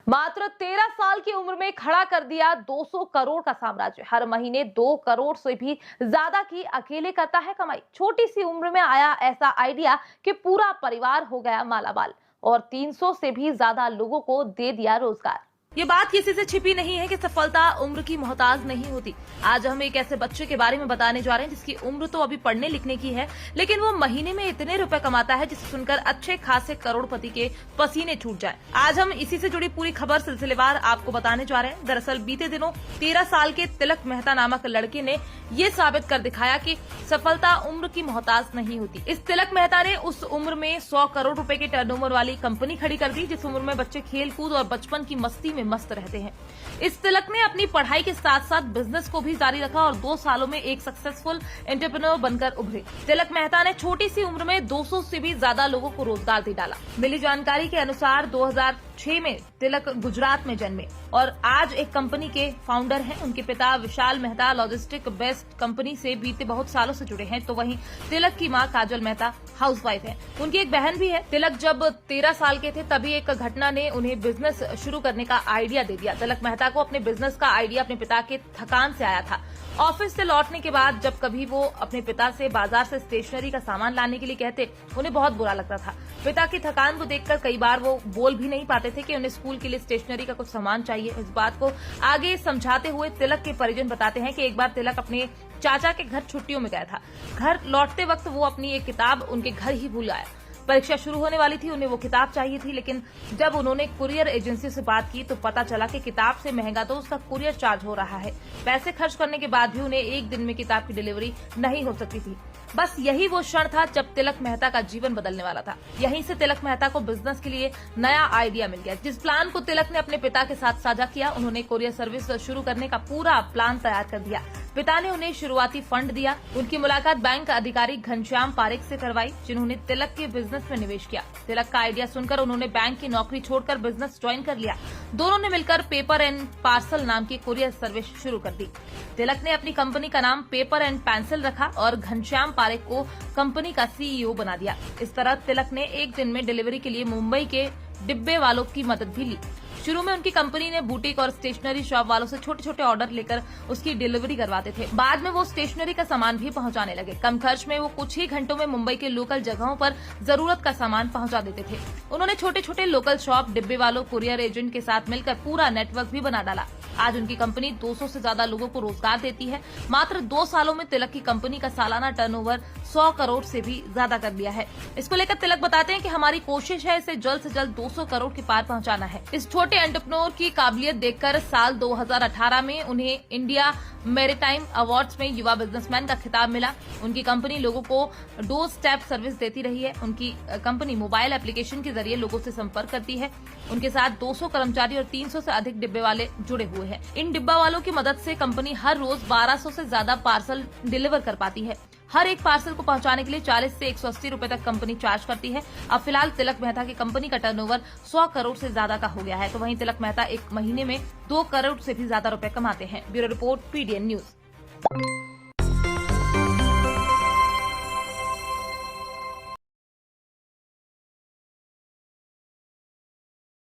मात्र 13 साल की उम्र में खड़ा कर दिया 200 करोड़ का साम्राज्य। हर महीने 2 करोड़ से भी ज्यादा की अकेले करता है कमाई। छोटी सी उम्र में आया ऐसा आइडिया कि पूरा परिवार हो गया मालामाल और 300 से भी ज्यादा लोगों को दे दिया रोजगार। ये बात किसी से छिपी नहीं है कि सफलता उम्र की मोहताज नहीं होती। आज हम एक ऐसे बच्चे के बारे में बताने जा रहे हैं जिसकी उम्र तो अभी पढ़ने लिखने की है, लेकिन वो महीने में इतने रुपए कमाता है जिसे सुनकर अच्छे खासे करोड़पति के पसीने छूट जाए। आज हम इसी से जुड़ी पूरी खबर सिलसिलेवार आपको बताने जा रहे हैं। दरअसल बीते दिनों 13 साल के तिलक मेहता नामक लड़के ने ये साबित कर दिखाया कि सफलता उम्र की मोहताज नहीं होती। इस तिलक मेहता ने उस उम्र में 100 करोड़ रुपए के टर्नओवर वाली कंपनी खड़ी कर दी जिस उम्र में बच्चे खेल कूद और बचपन की मस्ती में मस्त रहते हैं। इस तिलक ने अपनी पढ़ाई के साथ साथ बिजनेस को भी जारी रखा और 2 सालों में एक सक्सेसफुल एंटरप्रेन्योर बनकर उभरे। तिलक मेहता ने छोटी सी उम्र में 200 से भी ज्यादा लोगों को रोजगार दे डाला। मिली जानकारी के अनुसार 2006 में तिलक गुजरात में जन्मे और आज एक कंपनी के फाउंडर हैं। उनके पिता विशाल मेहता लॉजिस्टिक बेस्ट कंपनी से बीते बहुत सालों से जुड़े हैं, तो वहीं तिलक की मां काजल मेहता हाउसवाइफ है। उनकी एक बहन भी है। तिलक जब 13 साल के थे तभी एक घटना ने उन्हें बिजनेस शुरू करने का आइडिया दे दिया। तिलक मेहता को अपने बिजनेस का आइडिया अपने पिता के थकान से आया था। ऑफिस से लौटने के बाद जब कभी वो अपने पिता से बाजार से स्टेशनरी का सामान लाने के लिए कहते, उन्हें बहुत बुरा लगता था। पिता की थकान को देखकर कई बार वो बोल भी नहीं पाते थे कि उन्हें स्कूल के लिए स्टेशनरी का कुछ सामान चाहिए। इस बात को आगे समझाते हुए तिलक के परिजन बताते हैं कि एक बार तिलक अपने चाचा के घर छुट्टियों में गया था। घर लौटते वक्त वो अपनी एक किताब उनके घर ही भूल आया। परीक्षा शुरू होने वाली थी, उन्हें वो किताब चाहिए थी, लेकिन जब उन्होंने कुरियर एजेंसी से बात की तो पता चला कि किताब से महंगा तो उसका कुरियर चार्ज हो रहा है। पैसे खर्च करने के बाद भी उन्हें एक दिन में किताब की डिलीवरी नहीं हो सकती थी। बस यही वो क्षण था जब तिलक मेहता का जीवन बदलने वाला था। यहीं से तिलक मेहता को बिजनेस के लिए नया आइडिया मिल गया। जिस प्लान को तिलक ने अपने पिता के साथ साझा किया, उन्होंने कुरियर सर्विस शुरू करने का पूरा प्लान तैयार कर दिया। पिता ने उन्हें शुरुआती फंड दिया। उनकी मुलाकात बैंक अधिकारी घनश्याम पारेख से करवाई, जिन्होंने तिलक के बिजनेस में निवेश किया। तिलक का आइडिया सुनकर उन्होंने बैंक की नौकरी छोड़कर बिजनेस ज्वाइन कर लिया। दोनों ने मिलकर पेपर एंड पार्सल नाम की कुरियर सर्विस शुरू कर दी। तिलक ने अपनी कंपनी का नाम पेपर एंड पेंसिल रखा और घनश्याम पारेख को कंपनी का सीईओ बना दिया। इस तरह तिलक ने एक दिन में डिलीवरी के लिए मुंबई के डिब्बे वालों की मदद भी ली। शुरू में उनकी कंपनी ने बुटीक और स्टेशनरी शॉप वालों से छोटे छोटे ऑर्डर लेकर उसकी डिलीवरी करवाते थे। बाद में वो स्टेशनरी का सामान भी पहुंचाने लगे। कम खर्च में वो कुछ ही घंटों में मुंबई के लोकल जगहों पर जरूरत का सामान पहुंचा देते थे। उन्होंने छोटे छोटे लोकल शॉप, डिब्बे वालों, कुरियर एजेंट के साथ मिलकर पूरा नेटवर्क भी बना डाला। आज उनकी कंपनी 200 से ज्यादा लोगों को रोजगार देती है। मात्र 2 सालों में तिलक की कंपनी का सालाना टर्नओवर 100 करोड़ से भी ज्यादा कर दिया है। इसको लेकर तिलक बताते हैं कि हमारी कोशिश है इसे जल्द से जल्द 200 करोड़ के पार पहुंचाना है। इस छोटे एंटरप्रेन्योर की काबिलियत देखकर साल 2018 में उन्हें इंडिया मैरीटाइम अवार्ड्स में युवा बिजनेसमैन का खिताब मिला। उनकी कंपनी लोगों को डोर स्टेप सर्विस देती रही है। उनकी कंपनी मोबाइल एप्लीकेशन के जरिए लोगों से संपर्क करती है। उनके साथ 200 कर्मचारी और 300 से अधिक डिब्बे वाले जुड़े हुए हैं। इन डिब्बा वालों की मदद से कंपनी हर रोज 1200 से ज्यादा पार्सल डिलीवर कर पाती है। हर एक पार्सल को पहुंचाने के लिए 40 से 180 रुपए तक कंपनी चार्ज करती है। अब फिलहाल तिलक मेहता की कंपनी का टर्नओवर 100 करोड़ से ज्यादा का हो गया है, तो वहीं तिलक मेहता एक महीने में 2 करोड़ से भी ज्यादा रुपए कमाते हैं। Bureau report, PDN news.